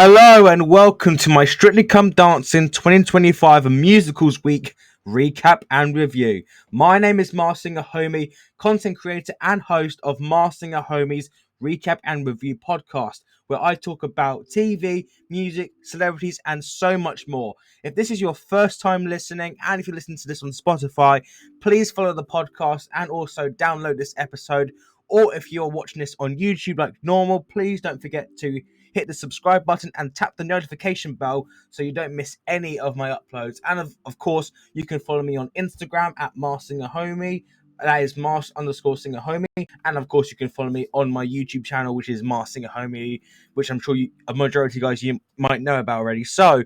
Hello and welcome to my Strictly Come Dancing 2025 Musicals Week recap and review. My name is Maskedsinger Homie, content creator and host of Maskedsinger Homie's recap and review podcast, where I talk about TV, music, celebrities, and so much more. If this is your first time listening, and if you're listening to this on Spotify, please follow the podcast and also download this episode. Or if you're watching this on YouTube like normal, please don't forget to hit the subscribe button and tap the notification bell so you don't miss any of my uploads. And of course, you can follow me on Instagram at maskedsingerhomie. That is Mars_singer_homie. And of course, you can follow me on my YouTube channel, which is Mars_singer_homie, which I'm sure a majority of guys you might know about already. So,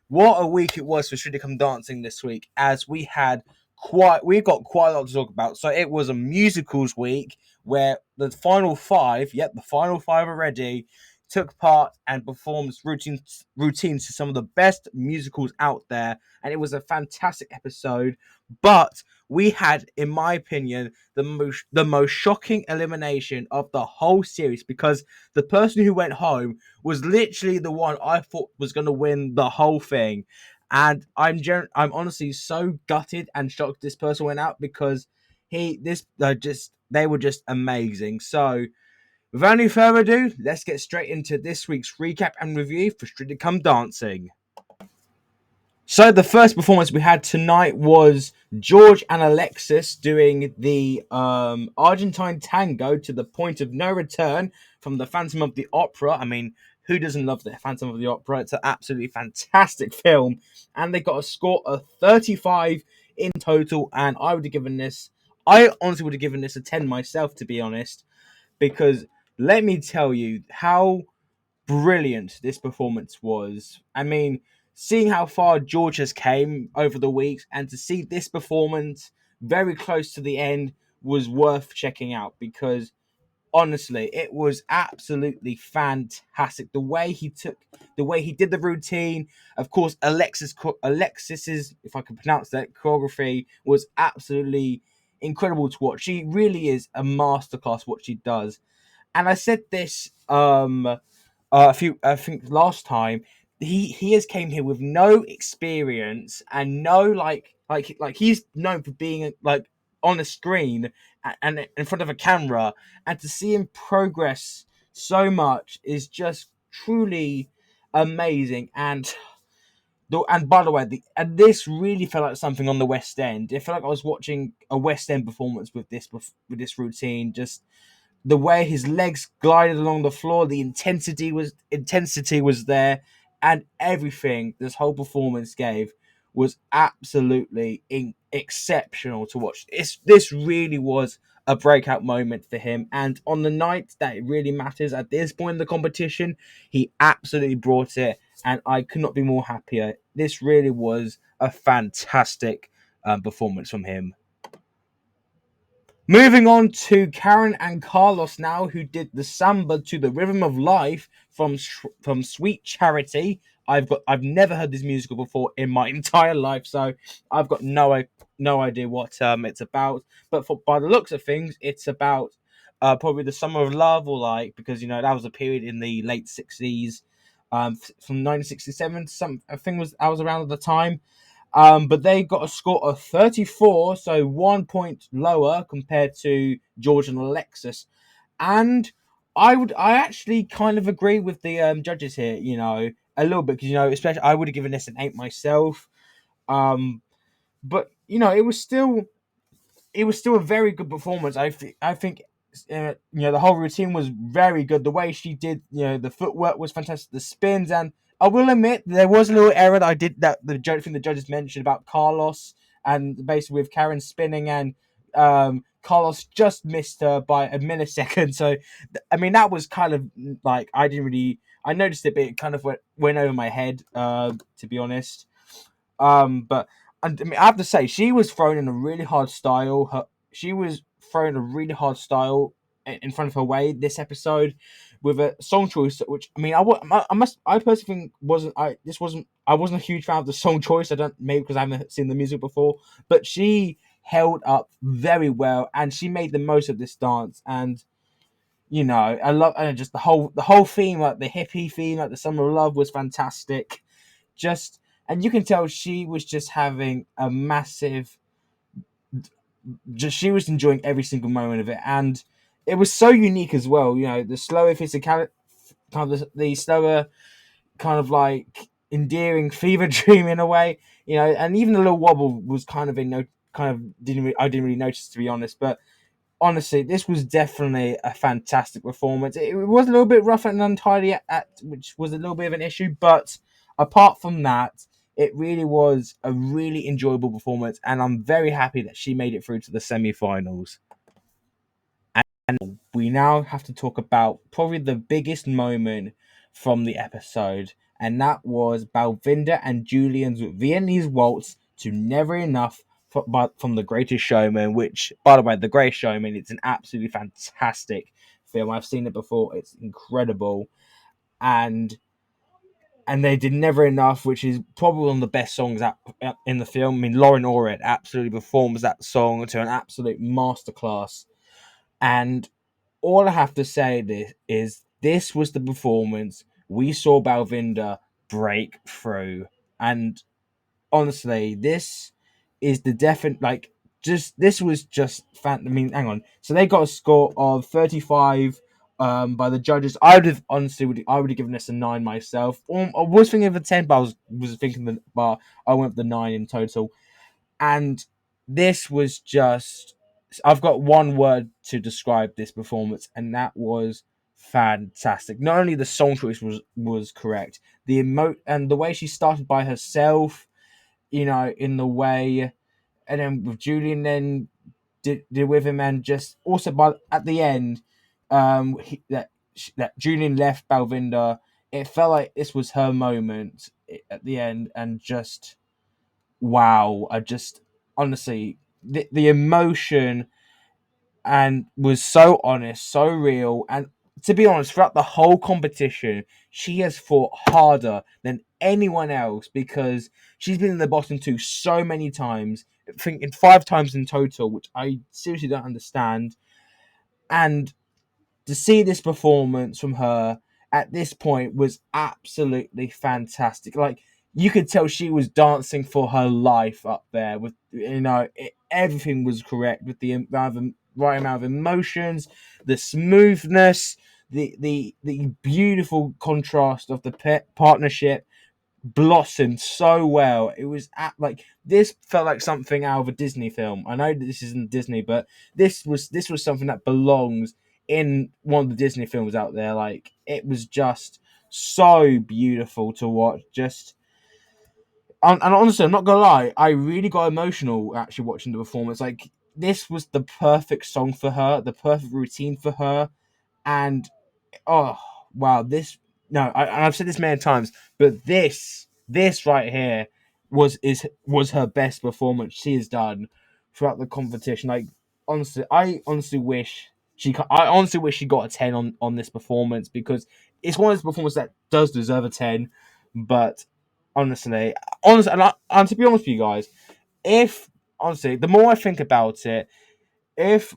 what a week it was for Strictly Come Dancing this week, as we got quite a lot to talk about. So it was a musicals week where the final five already, took part and performed routines to some of the best musicals out there, and it was a fantastic episode. But we had, in my opinion, the most shocking elimination of the whole series, because the person who went home was literally the one I thought was going to win the whole thing. And I'm honestly so gutted and shocked this person went out, because they were just amazing. So without any further ado, let's get straight into this week's recap and review for Strictly Come Dancing. So the first performance we had tonight was George and Alexis doing the Argentine tango to the point of no return from the Phantom of the Opera. I mean, who doesn't love the Phantom of the Opera? It's an absolutely fantastic film. And they got a score of 35 in total. And I honestly would have given this a 10 myself, to be honest. Because let me tell you how brilliant this performance was. I mean, seeing how far George has came over the weeks, and to see this performance very close to the end was worth checking out, because honestly, it was absolutely fantastic. The way he did the routine. Of course, Alexis's, if I can pronounce that, choreography was absolutely incredible to watch. She really is a masterclass what she does. And I said this I think last time. He has came here with no experience and no like he's known for being like on a screen and in front of a camera, and to see him progress so much is just truly amazing. And by the way, this really felt like something on the West End. It felt like I was watching a West End performance with this routine. Just the way his legs glided along the floor, the intensity was there, and everything this whole performance gave was absolutely exceptional to watch. This really was a breakout moment for him, and on the night that it really matters at this point in the competition, he absolutely brought it, and I could not be more happier. This really was a fantastic performance from him. Moving on to Karen and Carlos now, who did the samba to the rhythm of life from Sweet Charity. I've never heard this musical before in my entire life, so I've got no idea what it's about. But by the looks of things, it's about probably the summer of love, or like, because that was a period in the late 60s, from 1967. I think I was around at the time. But they got a score of 34, so 1 point lower compared to George and Alexis. And I actually kind of agree with the judges here, a little bit, because especially I would have given this an 8 myself. But it was still a very good performance. I think the whole routine was very good. The way she did, the footwork was fantastic. The spins, and I will admit there was a little error that I did, that the judges mentioned about Carlos, and basically with Karen spinning, and Carlos just missed her by a millisecond. So I mean, that was kind of like, I noticed it, but it kind of went over my head, to be honest. But and I mean, I have to say, she was thrown in a really hard style. She was thrown a really hard style in front of her way this episode, with a song choice, which I mean, I personally think I wasn't a huge fan of the song choice. I don't, maybe because I haven't seen the music before, but she held up very well, and she made the most of this dance. And I love and just the whole theme, like the hippie theme, like the summer of love was fantastic. Just and you can tell she was just having a massive, just she was enjoying every single moment of it, and it was so unique as well. The slower physical, kind of the slower, kind of like endearing fever dream in a way. And even the little wobble was kind of kind of I didn't really notice, to be honest, but honestly, this was definitely a fantastic performance. It was a little bit rough and untidy which was a little bit of an issue, but apart from that, it really was a really enjoyable performance, and I'm very happy that she made it through to the semi-finals. And we now have to talk about probably the biggest moment from the episode, and that was Balvinda and Julian's Viennese waltz to Never Enough from The Greatest Showman, which, by the way, The Greatest Showman, it's an absolutely fantastic film. I've seen it before. It's incredible. And they did Never Enough, which is probably one of the best songs in the film. I mean, Lauren Orrit absolutely performs that song to an absolute masterclass. And all I have to say this was the performance we saw Balvinda break through. And honestly, this is the definite, like, just this was just fan. I mean, hang on. So they got a score of 35 by the judges. I would have given this a 9 myself. I was thinking of a 10, but I was thinking that, but I went with the 9 in total. And this was just, I've got one word to describe this performance, and that was fantastic. Not only the song choice was correct, and the way she started by herself, in the way, and then with Julian then did with him, and just also by at the end, that Julian left Balvinda. It felt like this was her moment at the end, and just wow. I just honestly, the emotion and was so honest, so real, and to be honest, throughout the whole competition, she has fought harder than anyone else, because she's been in the bottom two so many times, I think in 5 times in total, which I seriously don't understand. And to see this performance from her at this point was absolutely fantastic. Like, you could tell she was dancing for her life up there. With everything was correct with the right amount of emotions, the smoothness, the beautiful contrast of the partnership blossomed so well. It was like, this felt like something out of a Disney film. I know that this isn't Disney, but this was something that belongs in one of the Disney films out there. Like, it was just so beautiful to watch. Just and honestly, I'm not gonna lie, I really got emotional actually watching the performance. Like, this was the perfect song for her, the perfect routine for her, and oh wow, this no, and I've said this many times, but this right here was her best performance she has done throughout the competition. Like, honestly, I honestly wish she got a 10 on this performance, because it's one of those performances that does deserve a 10. But honestly, and to be honest with you guys, if honestly, the more I think about it, if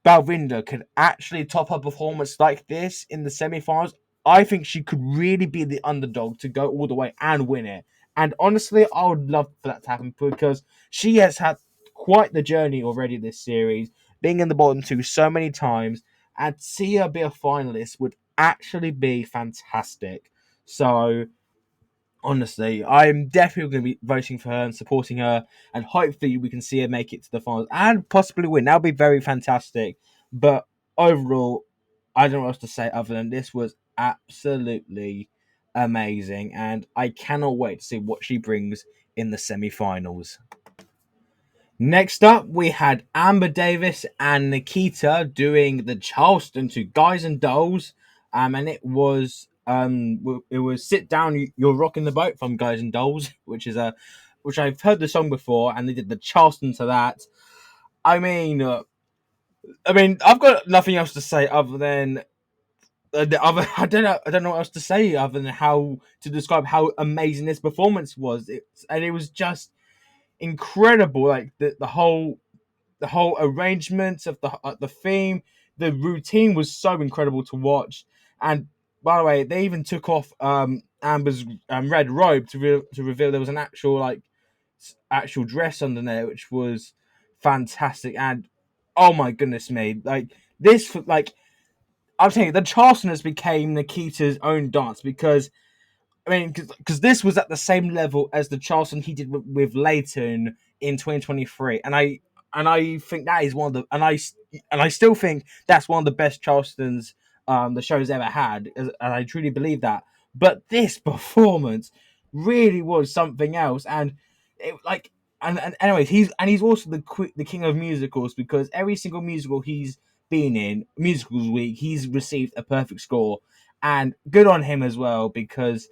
Balvinda could actually top her performance like this in the semi-finals, I think she could really be the underdog to go all the way and win it. And honestly, I would love for that to happen, because she has had quite the journey already this series, being in the bottom two so many times, and to see her be a finalist would actually be fantastic. So honestly, I'm definitely going to be voting for her and supporting her, and hopefully we can see her make it to the finals and possibly win. That would be very fantastic. But overall, I don't know what else to say other than this was absolutely amazing, and I cannot wait to see what she brings in the semi-finals. Next up, we had Amber Davis and Nikita doing the Charleston to Guys and Dolls, and it was "Sit Down, You're Rocking the Boat" from Guys and Dolls, which I've heard the song before, and they did the Charleston to that. I mean, I've got nothing else to say other than I don't know what else to say other than how to describe how amazing this performance was. It was just incredible, like the whole arrangement of the theme, the routine was so incredible to watch. And by the way, they even took off Amber's red robe to reveal there was an actual actual dress under there, which was fantastic. And oh my goodness me, I'm telling you, the Charlestoners became Nikita's own dance because I mean, because this was at the same level as the Charleston he did with Leighton in 2023, and I think that is one of the and I still think that's one of the best Charlestons the show's ever had, and I truly believe that. But this performance really was something else, and it like and anyways, he's also the king of musicals because every single musical he's been in, musicals week, he's received a perfect score, and good on him as well because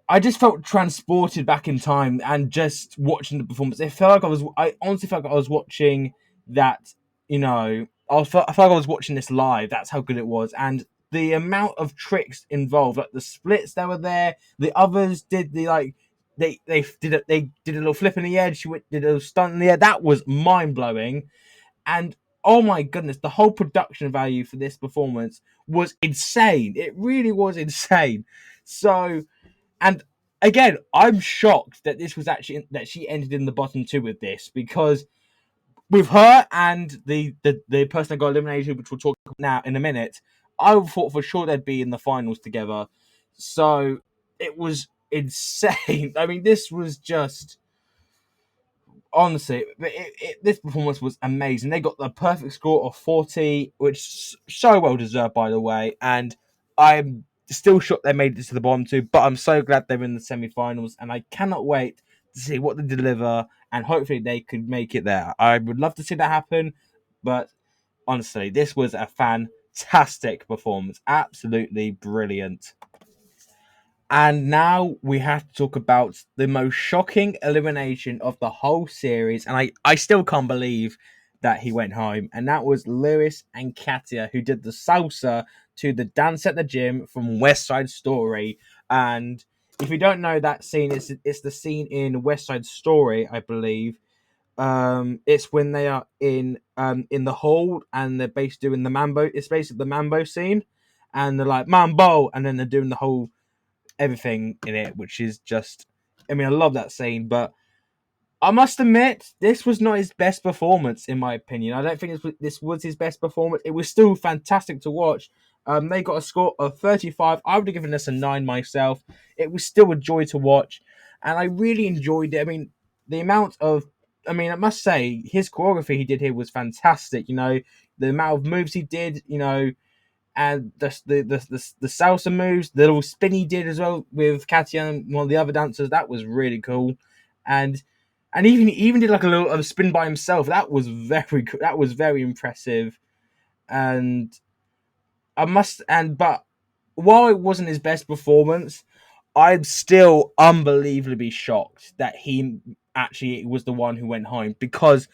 I just felt transported back in time and just watching the performance. It felt like I honestly felt like I was watching that, I felt like I was watching this live. That's how good it was. And the amount of tricks involved, like the splits that were there, the others did they did a little flip in the air, did a little stunt in the air. That was mind blowing. And oh my goodness, the whole production value for this performance was insane. It really was insane. So, and again, I'm shocked that this was actually that she ended in the bottom two with this because with her and the person that got eliminated, which we'll talk about now in a minute, I thought for sure they'd be in the finals together. So it was insane. I mean, this was just honestly, this performance was amazing. They got the perfect score of 40, which is so well deserved, by the way. And I'm still shocked they made it to the bottom two, but I'm so glad they're in the semi-finals, and I cannot wait to see what they deliver. And hopefully, they could make it there. I would love to see that happen, but honestly, this was a fantastic performance, absolutely brilliant. And now we have to talk about the most shocking elimination of the whole series. And I still can't believe that he went home. And that was Lewis and Katia, who did the salsa to the dance at the gym from West Side Story. And if you don't know that scene, it's the scene in West Side Story, I believe. It's when they are in the hall and they're basically doing the mambo. It's basically the mambo scene, and they're like mambo, and then they're doing the whole everything in it, which is just, I mean, I love that scene, but I must admit, this was not his best performance, in my opinion. I don't think this was his best performance. It was still fantastic to watch. They got a score of 35. I would have given this a 9 myself. It was still a joy to watch, and I really enjoyed it. I mean, the amount of, I mean, I must say, his choreography he did here was fantastic. The amount of moves he did, and the salsa moves, the little spin he did as well with Katia and one of the other dancers, that was really cool, and even did like a little spin by himself. That was very impressive, and but while it wasn't his best performance, I'm still unbelievably shocked that he actually was the one who went home because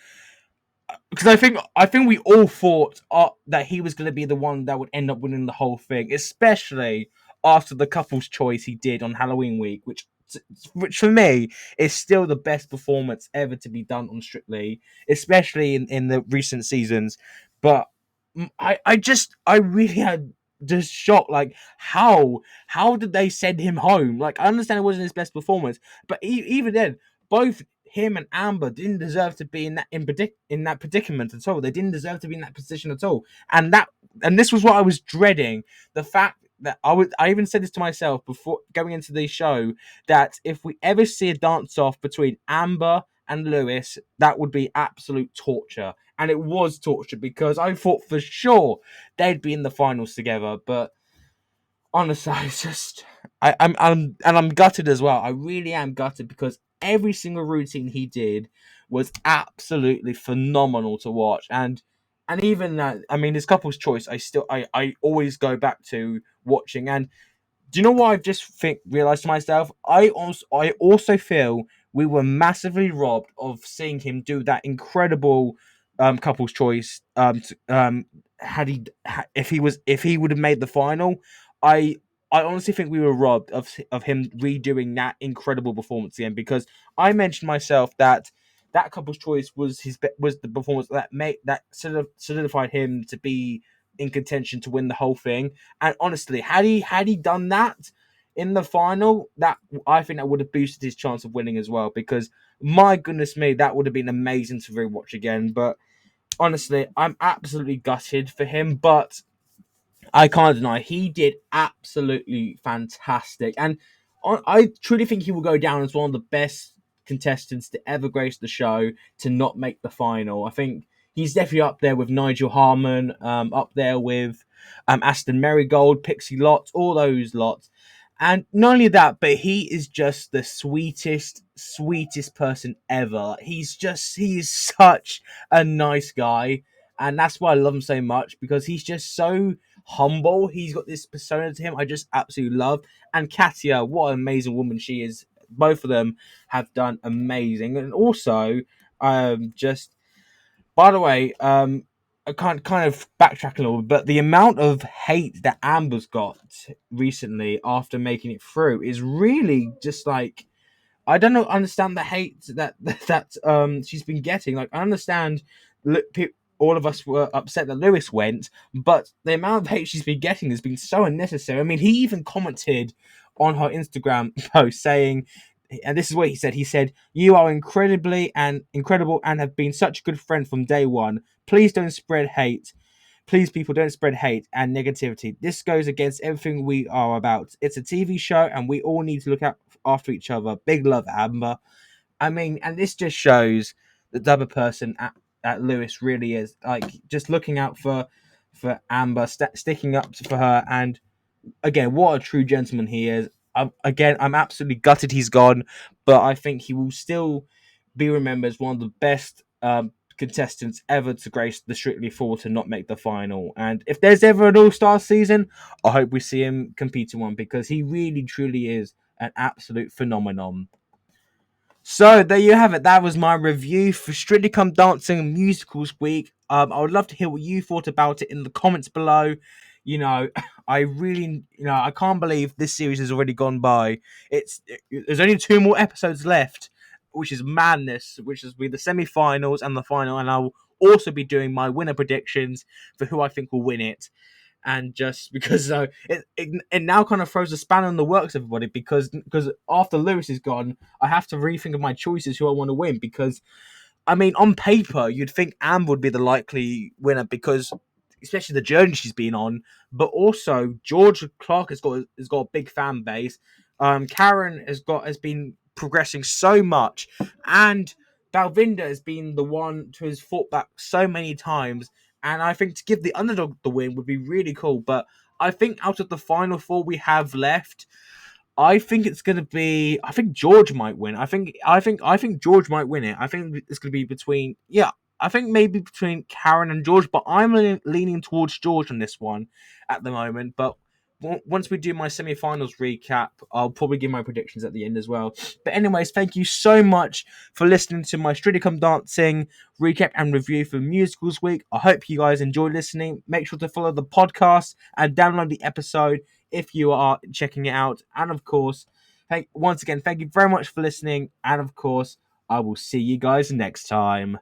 I think we all thought that he was going to be the one that would end up winning the whole thing, especially after the couple's choice he did on Halloween week, which for me is still the best performance ever to be done on Strictly, especially in the recent seasons. But I really had just shocked, like how did they send him home? Like I understand it wasn't his best performance, but even then, both him and Amber didn't deserve to be in that predicament at all. They didn't deserve to be in that position at all. And this was what I was dreading. The fact that I even said this to myself before going into the show, that if we ever see a dance off between Amber and Lewis, that would be absolute torture. And it was torture because I thought for sure they'd be in the finals together. But honestly, it's just I'm gutted as well. I really am gutted because every single routine he did was absolutely phenomenal to watch, and even I mean, his couple's choice, I always go back to watching. And do you know what I've just realized to myself? I also feel we were massively robbed of seeing him do that incredible couple's choice. Had he if he would have made the final, I I honestly think we were robbed of him redoing that incredible performance again because I mentioned myself that that couple's choice was was the performance that solidified him to be in contention to win the whole thing. And honestly, had he done that in the final, that I think that would have boosted his chance of winning as well. Because my goodness me, that would have been amazing to rewatch again. But honestly, I'm absolutely gutted for him. But I can't deny he did absolutely fantastic, and I truly think he will go down as one of the best contestants to ever grace the show to not make the final. I think he's definitely up there with Nigel Harmon, up there with Aston Marigold, Pixie Lott, all those lots. And not only that, but he is just the sweetest person ever. He is such a nice guy. And that's why I love him so much, because he's just so humble. He's got this persona to him I just absolutely love. And Katia, what an amazing woman she is. Both of them have done amazing. And also, just by the way, I can't kind of backtrack a little, but the amount of hate that Amber's got recently after making it through is really just like, I don't know, understand the hate that she's been getting. Like, I understand all of us were upset that Lewis went, but the amount of hate she's been getting has been so unnecessary. I mean, he even commented on her Instagram post saying, and this is what he said. He said, "You are incredible and have been such a good friend from day one. Please don't spread hate. Please, people, don't spread hate and negativity. This goes against everything we are about. It's a TV show, and we all need to look out after each other. Big love, Amber." I mean, and this just shows the type of person at Lewis really is. Like, just looking out for Amber, sticking up for her, and again, what a true gentleman he is. I'm absolutely gutted he's gone, but I think he will still be remembered as one of the best contestants ever to grace the Strictly 4 to not make the final. And if there's ever an All-Star season, I hope we see him compete in one, because he really, truly is an absolute phenomenon. So there you have it. That was my review for Strictly Come Dancing Musicals Week. I would love to hear what you thought about it in the comments below. You know, I really, I can't believe this series has already gone by. There's only two more episodes left, which is madness. Which is be the semi-finals and the final, and I'll also be doing my winner predictions for who I think will win it. And just because it now kind of throws a spanner in the works, everybody, because after Lewis is gone, I have to rethink of my choices who I want to win. Because I mean, on paper, you'd think Amber would be the likely winner, because especially the journey she's been on, but also George Clark has got a big fan base. Karen has been progressing so much, and Balvinda has been the one who has fought back so many times. And I think to give the underdog the win would be really cool. But I think out of the final four we have left, I think it's going to be. I think George might win. I think George might win it. I think it's going to be between. Yeah, I think maybe between Karen and George, but I'm leaning towards George on this one at the moment. But once we do my semi-finals recap, I'll probably give my predictions at the end as well. But anyways, thank you so much for listening to my Strictly Come Dancing recap and review for Musicals Week. I hope you guys enjoy listening. Make sure to follow the podcast and download the episode if you are checking it out. And of course, once again, thank you very much for listening. And of course, I will see you guys next time.